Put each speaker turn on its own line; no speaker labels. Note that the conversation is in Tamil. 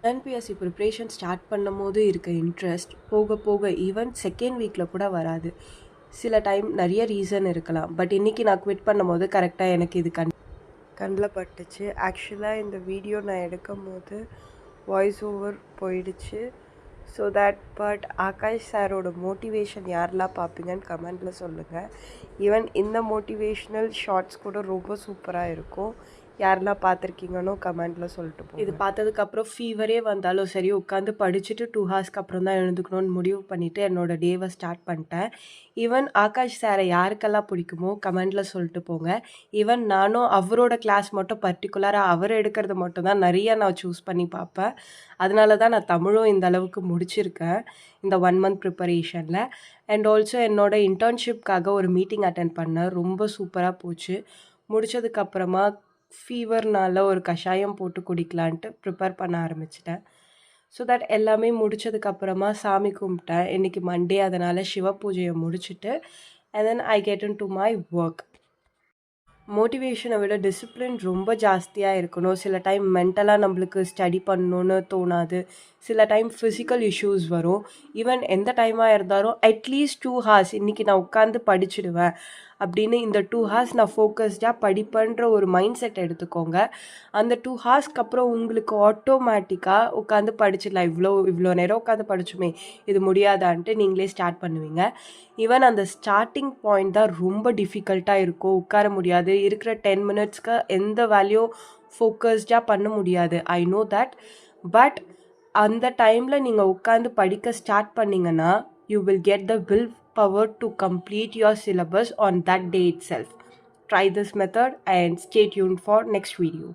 என்பிஎஸ்சி ப்ரிப்ரேஷன் ஸ்டார்ட் பண்ணும்போது இருக்க இன்ட்ரெஸ்ட் போக போக ஈவன் செகண்ட் வீக்கில் கூட வராது. சில டைம் நிறைய ரீசன் இருக்கலாம். பட் இன்றைக்கி நான் குவிட் பண்ணும்போது கரெக்டாக எனக்கு இது கண்ணில் பட்டுச்சு. ஆக்சுவலாக இந்த வீடியோ நான் எடுக்கும் போது வாய்ஸ் ஓவர் போயிடுச்சு. ஸோ பட் ஆகாஷ் சாரோட மோட்டிவேஷன் யாரெல்லாம் பார்ப்பீங்கன்னு கமெண்டில் சொல்லுங்கள். ஈவன் இந்த மோட்டிவேஷ்னல் ஷார்ட்ஸ் கூட ரொம்ப சூப்பராக இருக்கும். யாரெல்லாம் பார்த்துருக்கீங்கன்னு கமெண்டில் சொல்லிட்டு போங்க. இது பார்த்ததுக்கப்புறம் ஃபீவரே வந்தாலும் சரி உட்காந்து படிச்சுட்டு 2 ஹார்ஸ்க்கு அப்புறம் தான் எழுந்துக்கணும்னு முடிவு பண்ணிவிட்டு என்னோடய டேவை ஸ்டார்ட் பண்ணிட்டேன். ஈவன் ஆகாஷ் சாரை யாருக்கெல்லாம் பிடிக்குமோ கமெண்டில் சொல்லிட்டு போங்க. ஈவன் நானும் அவரோட கிளாஸ் மட்டும் பர்டிகுலராக அவர் எடுக்கிறது மட்டும் தான் நிறைய நான் சூஸ் பண்ணி பார்ப்பேன். அதனால தான் நான் தமிழும் இந்த அளவுக்கு முடிச்சிருக்கேன் இந்த 1 மந்த் ப்ரிப்பரேஷனில். அண்ட் ஆல்சோ என்னோடய இன்டர்ன்ஷிப்காக ஒரு மீட்டிங் அட்டென்ட் பண்ணேன். ரொம்ப சூப்பராக போச்சு. முடித்ததுக்கப்புறமா ஃபீவர்னால் ஒரு கஷாயம் போட்டு குடிக்கலான்ட்டு ப்ரிப்பேர் பண்ண ஆரம்பிச்சிட்டேன். ஸோ தட் எல்லாமே முடித்ததுக்கப்புறமா சாமி கும்பிட்டேன். இன்றைக்கி மண்டே, அதனால் சிவ பூஜையை முடிச்சுட்டு and then I get into my work. மோட்டிவேஷனை விட டிசிப்ளின் ரொம்ப ஜாஸ்தியாக இருக்கணும். சில டைம் மென்டலாக நம்மளுக்கு ஸ்டடி பண்ணணுன்னு தோணாது. சில டைம் ஃபிசிக்கல் இஷ்யூஸ் வரும். ஈவன் எந்த டைமாக இருந்தாலும் அட்லீஸ்ட் 2 ஹார்ஸ் இன்றைக்கி நான் உட்காந்து படிச்சுடுவேன் அப்படின்னு இந்த 2 ஹார்ஸ் நான் ஃபோக்கஸ்டாக படிப்பேன்ற ஒரு மைண்ட் செட் எடுத்துக்கோங்க. அந்த 2 ஹார்ஸ்க்கு அப்புறம் உங்களுக்கு ஆட்டோமேட்டிக்காக உட்காந்து படிச்சிடலாம். இவ்வளோ நேரம் உட்காந்து படிச்சுமே இது முடியாதான்ட்டு நீங்களே ஸ்டார்ட் பண்ணுவீங்க. ஈவன் அந்த ஸ்டார்டிங் பாயிண்ட் தான் ரொம்ப டிஃபிகல்ட்டாக இருக்கும். உட்கார முடியாது. இருக்கிற 10 மினிட்ஸ்க்கு எந்த வேல்யூ ஃபோக்கஸ்டாக பண்ண முடியாது. I know that. பட் அந்த டைமில் நீங்கள் உட்காந்து படிக்க ஸ்டார்ட் பண்ணிங்கன்னா you will get the willpower to complete your syllabus on that day itself. Try this method and stay tuned for next video.